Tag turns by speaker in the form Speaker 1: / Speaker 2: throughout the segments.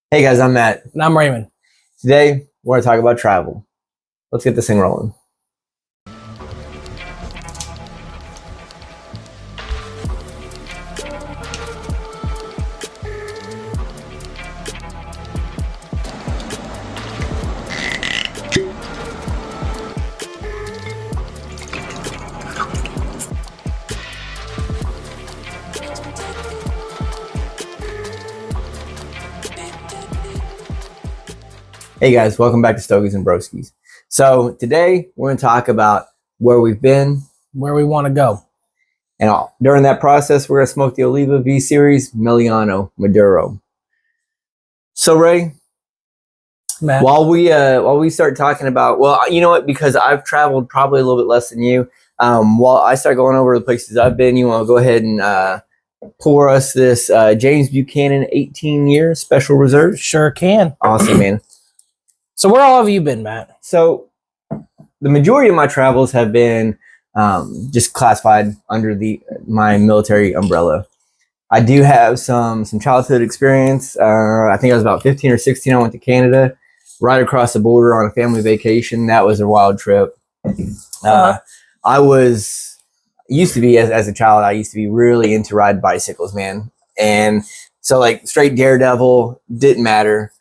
Speaker 1: Hey guys, I'm Matt.
Speaker 2: And I'm Raymond.
Speaker 1: Today, we're going to talk about travel. Let's get this thing rolling. Hey guys, welcome back to Stogies and Broskies. So today we're going to talk about where we've been,
Speaker 2: where we want to go,
Speaker 1: and during that process, we're going to smoke the Oliva V Series Melanio Maduro. So Ray,
Speaker 2: Matt,
Speaker 1: while we start talking about, well, you know what? Because I've traveled probably a little bit less than you. While I start going over the places I've been, you want to go ahead and pour us this James Buchanan 18-year Special Reserve?
Speaker 2: Sure can.
Speaker 1: Awesome, man.
Speaker 2: So where all have you been, Matt?
Speaker 1: So the majority of my travels have been just classified under my military umbrella. I do have some childhood experience. I think I was about 15 or 16. I went to Canada, right across the border on a family vacation. That was a wild trip. I used to be, as a child, I used to be really into riding bicycles, man. And so like straight daredevil, didn't matter.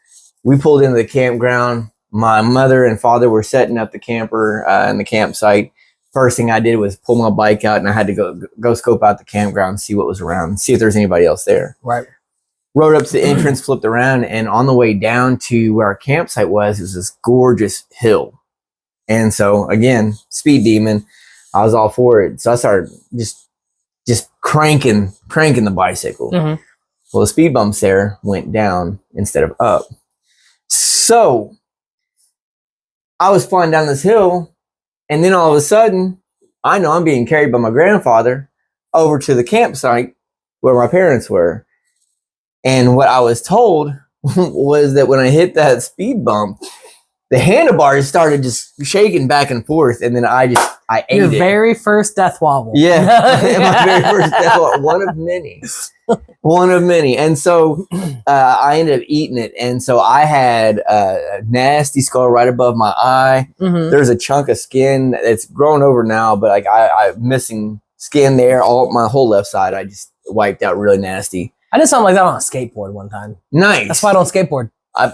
Speaker 1: We pulled into the campground. My mother and father were setting up the camper in the campsite. First thing I did was pull my bike out, and I had to go scope out the campground, see what was around, see if there's anybody else there.
Speaker 2: Right.
Speaker 1: Rode up to the entrance, flipped around, and on the way down to where our campsite was this gorgeous hill. And so again, speed demon, I was all for it. So I started just cranking the bicycle.
Speaker 2: Mm-hmm.
Speaker 1: Well, the speed bumps there went down instead of up. So I was flying down this hill, and then all of a sudden, I know I'm being carried by my grandfather over to the campsite where my parents were. And what I was told was that when I hit that speed bump, the handlebars started just shaking back and forth, and then I ate
Speaker 2: Your
Speaker 1: it.
Speaker 2: very first death wobble.
Speaker 1: Yeah, my very first death wobble. One of many. One of many. And so I ended up eating it. And so I had a nasty scar right above my eye.
Speaker 2: Mm-hmm.
Speaker 1: There's a chunk of skin. It's grown over now, but like I'm missing skin there. My whole left side, I just wiped out really nasty.
Speaker 2: I did something like that on a skateboard one time.
Speaker 1: Nice.
Speaker 2: That's why I don't skateboard.
Speaker 1: I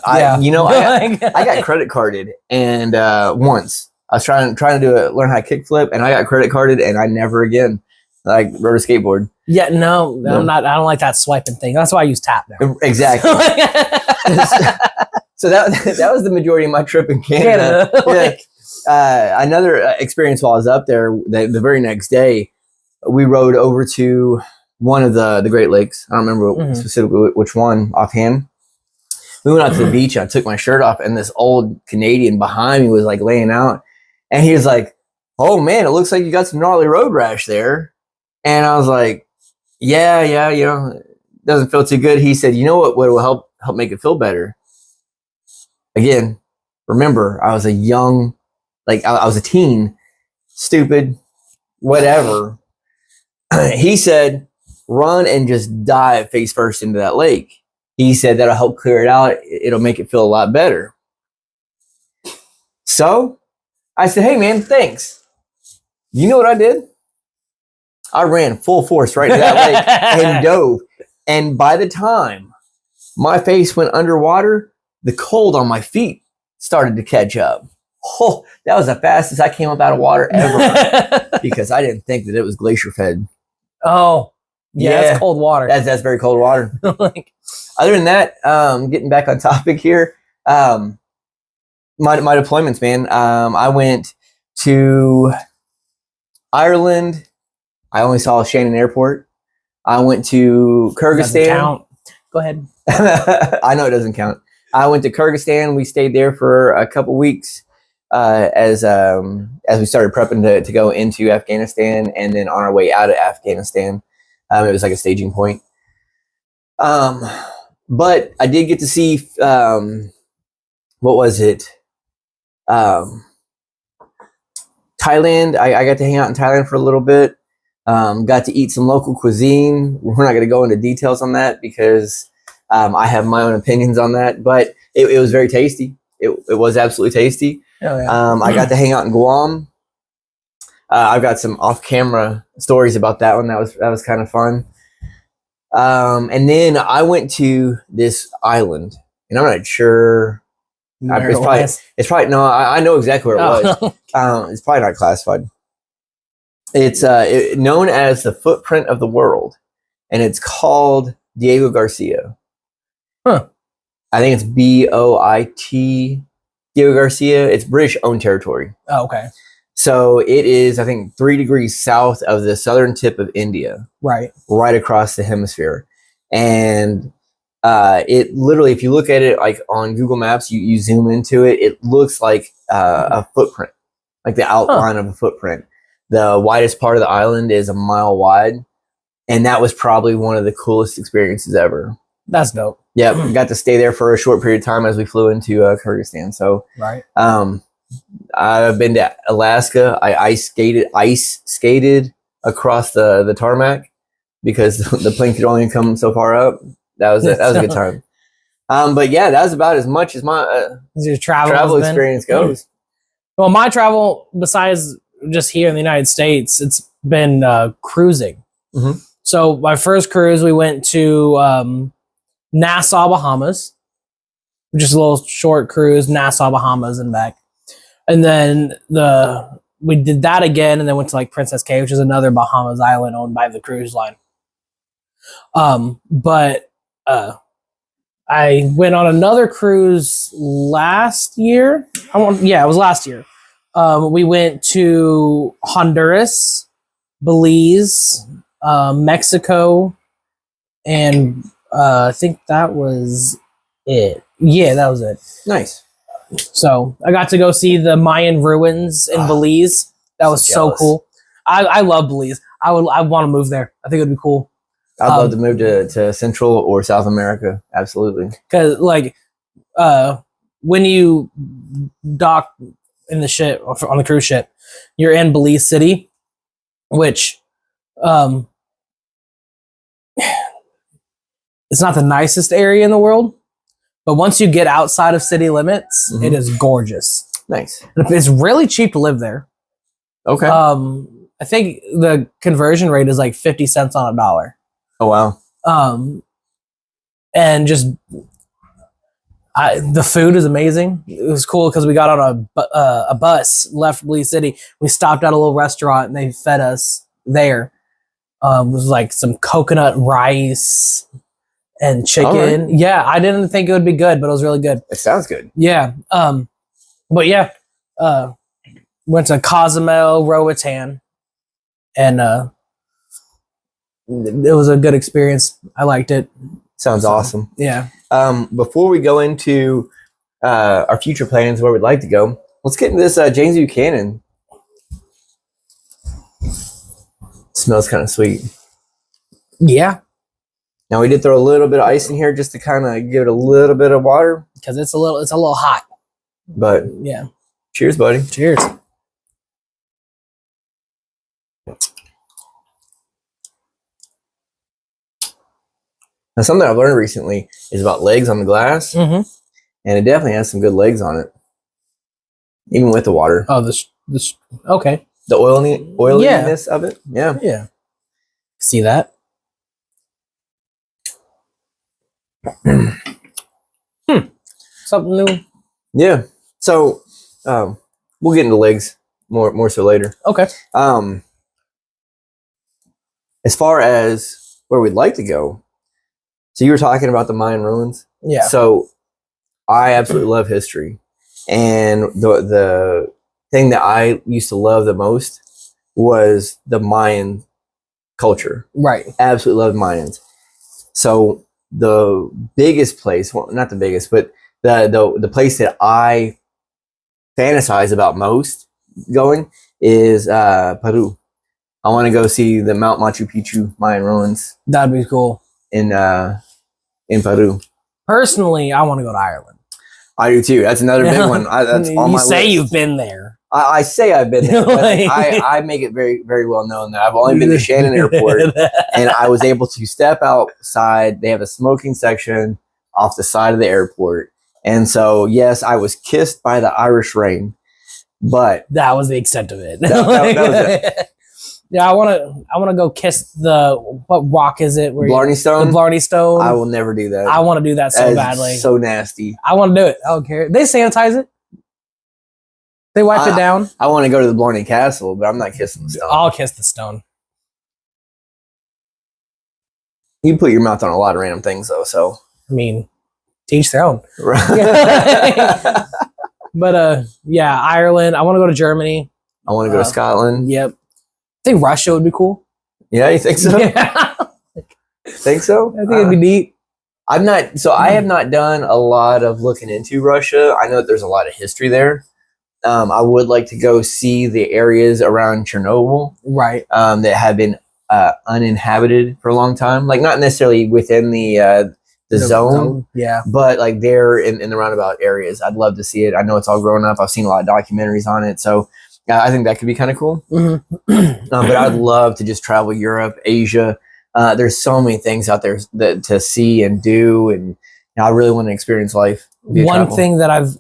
Speaker 1: got credit carded, and once I was trying to learn how to kickflip, and I got credit carded, and I never again rode a skateboard.
Speaker 2: Yeah, no, I'm not. I don't like that swiping thing. That's why I use tap now.
Speaker 1: Exactly. So that was the majority of my trip in Canada. Yeah. Another experience while I was up there, the very next day, we rode over to one of the Great Lakes. I don't remember specifically which one offhand. We went out to the beach. I took my shirt off, and this old Canadian behind me was like laying out, and he was like, "Oh man, it looks like you got some gnarly road rash there." And I was like, yeah, it doesn't feel too good. He said, "You know what will help make it feel better?" Again, remember, I was a young, I was a teen, stupid, whatever. He said, "Run and just dive face first into that lake." He said that'll help clear it out. It'll make it feel a lot better. So I said, "Hey man, thanks." You know what I did? I ran full force right to that lake and dove. And by the time my face went underwater, the cold on my feet started to catch up. Oh, that was the fastest I came up out of water ever because I didn't think that it was glacier fed.
Speaker 2: Oh, yeah, that's cold water.
Speaker 1: That's very cold water. Other than that, getting back on topic here, my deployments, man. I went to Ireland. I only saw Shannon Airport. I went to Kyrgyzstan.
Speaker 2: Doesn't count. Go ahead.
Speaker 1: I know it doesn't count. I went to Kyrgyzstan. We stayed there for a couple weeks as we started prepping to go into Afghanistan, and then on our way out of Afghanistan, it was like a staging point. But I did get to see what was it? Thailand. I got to hang out in Thailand for a little bit. Got to eat some local cuisine. We're not going to go into details on that because I have my own opinions on that, but it was very tasty. It was absolutely tasty.
Speaker 2: Oh, yeah.
Speaker 1: I got to hang out in Guam. I've got some off-camera stories about that one. That was kind of fun. And then I went to this island, and I'm not sure. It's probably no. I know exactly where it was. It's probably not classified. It's known as the footprint of the world, and it's called Diego Garcia.
Speaker 2: Huh.
Speaker 1: I think it's BOIT Diego Garcia. It's British-owned territory.
Speaker 2: Oh, okay.
Speaker 1: So it is, I think, 3 degrees south of the southern tip of India.
Speaker 2: Right
Speaker 1: across the hemisphere. And it literally, if you look at it like on Google Maps, you zoom into it, it looks like a footprint, like the outline of a footprint. The widest part of the island is a mile wide. And that was probably one of the coolest experiences ever.
Speaker 2: That's dope.
Speaker 1: Yeah, we got to stay there for a short period of time as we flew into Kyrgyzstan. So,
Speaker 2: right.
Speaker 1: I've been to Alaska. I ice skated across the tarmac because the plane could only come so far up. That was a good time. But yeah, that was about as much as my
Speaker 2: your travel
Speaker 1: experience goes.
Speaker 2: Well, my travel, besides just here in the United States, it's been cruising.
Speaker 1: Mm-hmm.
Speaker 2: So my first cruise, we went to Nassau, Bahamas. Just a little short cruise, Nassau, Bahamas, and back. And then we did that again, and then went to like Princess Cay, which is another Bahamas island owned by the cruise line. But I went on another cruise last year. It was last year. We went to Honduras, Belize, Mexico, and I think that was it. Yeah, that was it.
Speaker 1: Nice.
Speaker 2: So I got to go see the Mayan ruins in Belize. That was so cool. I love Belize. I want to move there. I think it would be cool.
Speaker 1: I'd love to move to Central or South America. Absolutely.
Speaker 2: Because like when you dock in the ship on the cruise ship, you're in Belize City, which it's not the nicest area in the world. But once you get outside of city limits, it is gorgeous.
Speaker 1: Nice.
Speaker 2: It's really cheap to live there.
Speaker 1: Okay.
Speaker 2: I think the conversion rate is like 50 cents on a dollar.
Speaker 1: Oh, wow.
Speaker 2: And just the food is amazing. It was cool because we got on a bus, left Belize City. We stopped at a little restaurant and they fed us there. It was like some coconut rice and chicken. Right. Yeah, I didn't think it would be good, but it was really good.
Speaker 1: It sounds good.
Speaker 2: Yeah. But yeah, went to Cozumel, Roatan, and it was a good experience. I liked it.
Speaker 1: Sounds awesome.
Speaker 2: Yeah.
Speaker 1: Before we go into our future plans, where we'd like to go, let's get into this James Buchanan. Smells kind of sweet.
Speaker 2: Yeah.
Speaker 1: Now we did throw a little bit of ice in here just to kind of give it a little bit of water
Speaker 2: because it's a little hot.
Speaker 1: But
Speaker 2: yeah.
Speaker 1: Cheers, buddy.
Speaker 2: Cheers.
Speaker 1: Now, something I've learned recently is about legs on the glass, and it definitely has some good legs on it, even with the water.
Speaker 2: Oh, this okay.
Speaker 1: The oiliness of it,
Speaker 2: yeah. See that? Something new.
Speaker 1: Yeah. So, we'll get into legs more so later.
Speaker 2: Okay.
Speaker 1: As far as where we'd like to go, so you were talking about the Mayan ruins.
Speaker 2: Yeah.
Speaker 1: So I absolutely love history, and the thing that I used to love the most was the Mayan culture.
Speaker 2: Right.
Speaker 1: Absolutely love Mayans. So the biggest place, well, not the biggest, but the place that I fantasize about most going is Peru. I want to go see the Mount Machu Picchu Mayan ruins.
Speaker 2: That'd be cool.
Speaker 1: In Peru.
Speaker 2: Personally, I want to go to Ireland.
Speaker 1: I do too. That's another big one. That's on my list.
Speaker 2: You say you've been there.
Speaker 1: I say I've been there. But I make it very, very well known that I've only been to Shannon Airport, and I was able to step outside. They have a smoking section. off the side of the airport. And so, yes, I was kissed by the Irish rain, but
Speaker 2: that was the extent of it.
Speaker 1: that was it.
Speaker 2: Yeah, I want to go kiss what rock is it?
Speaker 1: Blarney Stone?
Speaker 2: The Blarney Stone.
Speaker 1: I will never do that.
Speaker 2: I want to do that so badly.
Speaker 1: So nasty.
Speaker 2: I want to do it. I don't care. They sanitize it. They wipe it down.
Speaker 1: I want to go to the Blarney Castle, but I'm not kissing the stone.
Speaker 2: I'll kiss the stone.
Speaker 1: You put your mouth on a lot of random things, though. So
Speaker 2: I mean, to each their own.
Speaker 1: Right.
Speaker 2: But yeah, Ireland. I want to go to Germany.
Speaker 1: I want to go to Scotland.
Speaker 2: Yep. I think Russia would be cool.
Speaker 1: Yeah, you think so?
Speaker 2: Yeah.
Speaker 1: Think so?
Speaker 2: I think it'd be neat.
Speaker 1: I have not done a lot of looking into Russia. I know that there's a lot of history there. I would like to go see the areas around Chernobyl,
Speaker 2: right?
Speaker 1: That have been uninhabited for a long time. Like not necessarily within the zone,
Speaker 2: yeah,
Speaker 1: but like there in the roundabout areas. I'd love to see it. I know it's all grown up. I've seen a lot of documentaries on it, so I think that could be kind of cool.
Speaker 2: Mm-hmm.
Speaker 1: But I'd love to just travel Europe, Asia. There's so many things out there to see and do, and I really want to experience life.
Speaker 2: One thing that I've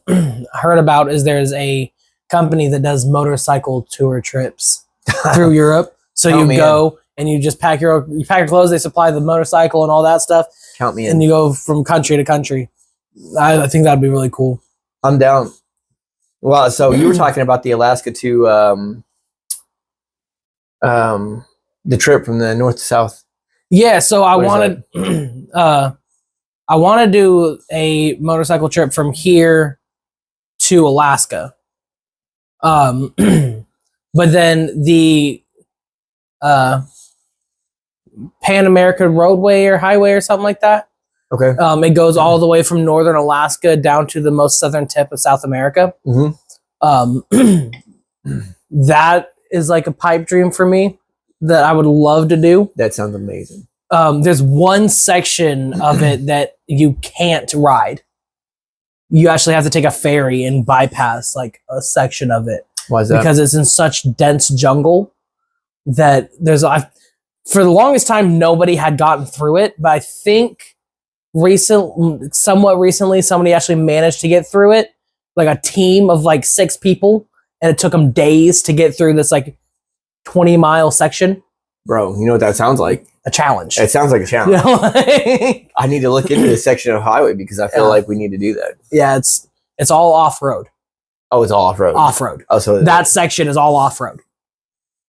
Speaker 2: heard about is there's a company that does motorcycle tour trips through Europe. So you go and you just pack your clothes. They supply the motorcycle and all that stuff.
Speaker 1: Count me in.
Speaker 2: And you go from country to country. I think that'd be really cool.
Speaker 1: I'm down. Well, so you were talking about the Alaska to the trip from the north to south.
Speaker 2: Yeah, so I wanted I want to do a motorcycle trip from here to Alaska. But then the Pan American Roadway or Highway or something like that.
Speaker 1: Okay.
Speaker 2: It goes all the way from northern Alaska down to the most southern tip of South America.
Speaker 1: Mm-hmm.
Speaker 2: That is like a pipe dream for me that I would love to do.
Speaker 1: That sounds amazing.
Speaker 2: There's one section of it that you can't ride. You actually have to take a ferry and bypass like a section of it.
Speaker 1: Why is that?
Speaker 2: Because it's in such dense jungle that for the longest time, nobody had gotten through it. But I think somewhat recently, somebody actually managed to get through it. Like a team of like 6 people. And it took them days to get through this like 20-mile section.
Speaker 1: Bro, you know what that sounds like?
Speaker 2: A challenge.
Speaker 1: It sounds like a challenge.
Speaker 2: You know,
Speaker 1: I need to look into this section of highway because I feel like we need to do that.
Speaker 2: Yeah, it's all off-road.
Speaker 1: Oh, it's all off-road?
Speaker 2: Off-road.
Speaker 1: Oh, so
Speaker 2: that section is all off-road.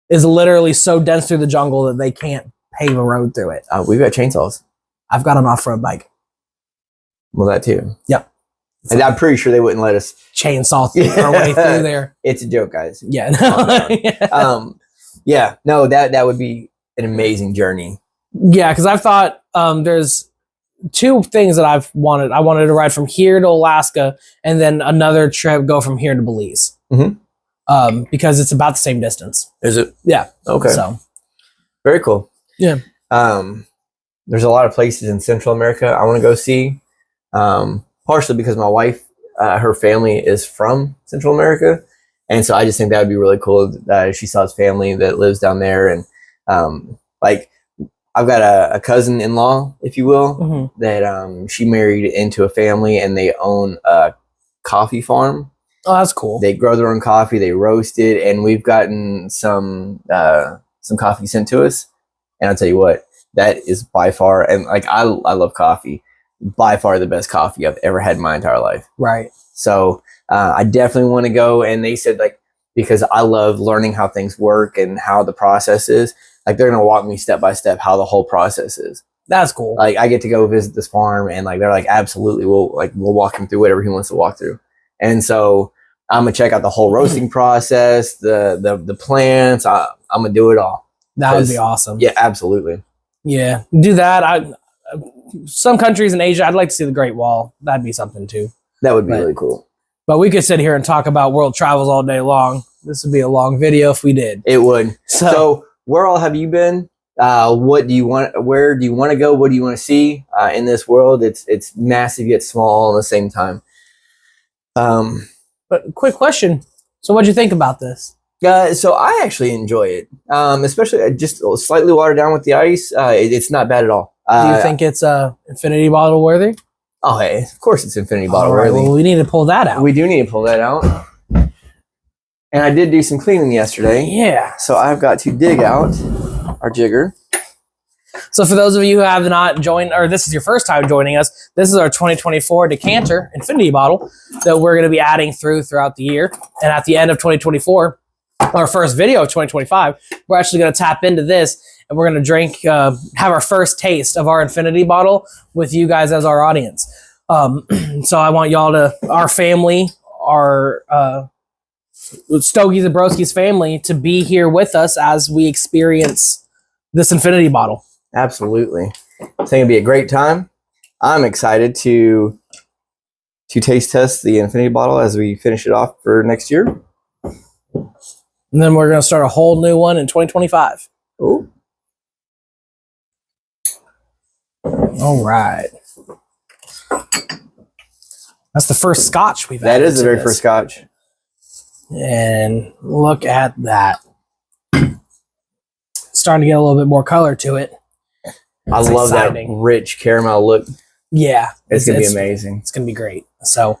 Speaker 2: It's literally so dense through the jungle that they can't pave a road through it.
Speaker 1: We've got chainsaws.
Speaker 2: I've got an off-road bike.
Speaker 1: Well, that too.
Speaker 2: Yep.
Speaker 1: And I'm pretty sure they wouldn't let us
Speaker 2: chainsaw our way through there.
Speaker 1: It's a joke, guys.
Speaker 2: Yeah. No.
Speaker 1: Yeah. No, that would be an amazing journey.
Speaker 2: Yeah, because I've thought there's 2 things that I've wanted. I wanted to ride from here to Alaska, and then another trip go from here to Belize.
Speaker 1: Mm-hmm.
Speaker 2: Because it's about the same distance.
Speaker 1: Is it?
Speaker 2: Yeah.
Speaker 1: Okay.
Speaker 2: So
Speaker 1: very cool.
Speaker 2: Yeah.
Speaker 1: There's a lot of places in Central America I want to go see. Partially because my wife, her family is from Central America. And so I just think that would be really cool that she saw his family that lives down there. And like I've got a cousin-in-law, if you will,
Speaker 2: mm-hmm.
Speaker 1: that she married into a family and they own a coffee farm.
Speaker 2: Oh, that's cool.
Speaker 1: They grow their own coffee, they roast it, and we've gotten some coffee sent to us. And I'll tell you what, that is by far, and like I love coffee, by far the best coffee I've ever had in my entire life.
Speaker 2: Right.
Speaker 1: So I definitely want to go. And they said, like, because I love learning how things work and how the process is, like they're going to walk me step by step how the whole process is.
Speaker 2: That's cool.
Speaker 1: Like I get to go visit this farm and like, they're like, absolutely. We'll walk him through whatever he wants to walk through. And so I'm going to check out the whole roasting process, the plants. I'm going to do it all.
Speaker 2: That would be awesome.
Speaker 1: Yeah, absolutely.
Speaker 2: Yeah. Do that. Some countries in Asia, I'd like to see the Great Wall. That'd be something too.
Speaker 1: That would be really cool.
Speaker 2: But we could sit here and talk about world travels all day long. This would be a long video if we did.
Speaker 1: It would. So where all have you been? What do you want? Where do you want to go? What do you want to see in this world? It's massive yet small at the same time.
Speaker 2: But quick question. So what'd you think about this?
Speaker 1: So I actually enjoy it, especially just slightly watered down with the ice. It's not bad at all.
Speaker 2: Do you think it's infinity bottle worthy?
Speaker 1: Oh, hey, of course it's infinity bottle
Speaker 2: All right,
Speaker 1: worthy.
Speaker 2: well, we need to pull that out.
Speaker 1: We do need to pull that out. And I did do some cleaning yesterday.
Speaker 2: Yeah.
Speaker 1: So I've got to dig out our jigger.
Speaker 2: So for those of you who have not joined, or this is your first time joining us, this is our 2024 decanter infinity bottle that we're going to be adding throughout the year. And at the end of 2024, our first video of 2025, we're actually going to tap into this and we're going to drink, have our first taste of our infinity bottle with you guys as our audience. So I want y'all to, our family, our Stogies and Broskies family, to be here with us as we experience this infinity bottle.
Speaker 1: Absolutely. I think it'd be a great time. I'm excited to taste test the infinity bottle as we finish it off for next year.
Speaker 2: And then we're going to start a whole new one in 2025.
Speaker 1: Oh.
Speaker 2: All right. That's the first scotch we've had.
Speaker 1: That is the very first scotch.
Speaker 2: And look at that. Starting to get a little bit more color to it.
Speaker 1: I love exciting. That rich caramel look.
Speaker 2: Yeah.
Speaker 1: It's going to be amazing.
Speaker 2: It's going to be great. So,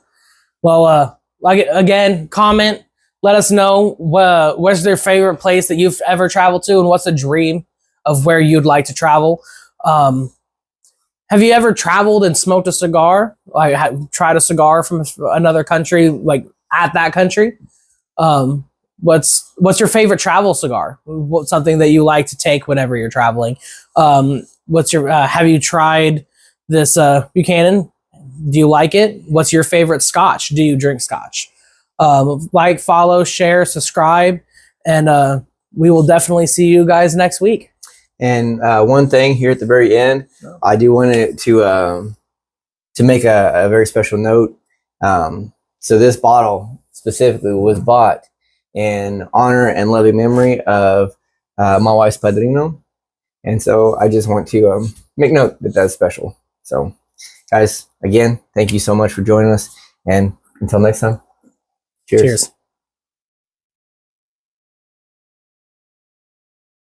Speaker 2: well, again, comment. Let us know where's their favorite place that you've ever traveled to and what's a dream of where you'd like to travel. Have you ever traveled and smoked a cigar? Like tried a cigar from another country, like at that country? What's your favorite travel cigar? What's something that you like to take whenever you're traveling? What's your have you tried this Buchanan? Do you like it? What's your favorite scotch? Do you drink scotch? Like, follow, share, subscribe, and we will definitely see you guys next week.
Speaker 1: And one thing here at the very end, I do want to make a very special note. So this bottle specifically was bought in honor and loving memory of my wife's padrino. And so I just want to make note that that's special. So guys, again, thank you so much for joining us. And until next time, cheers.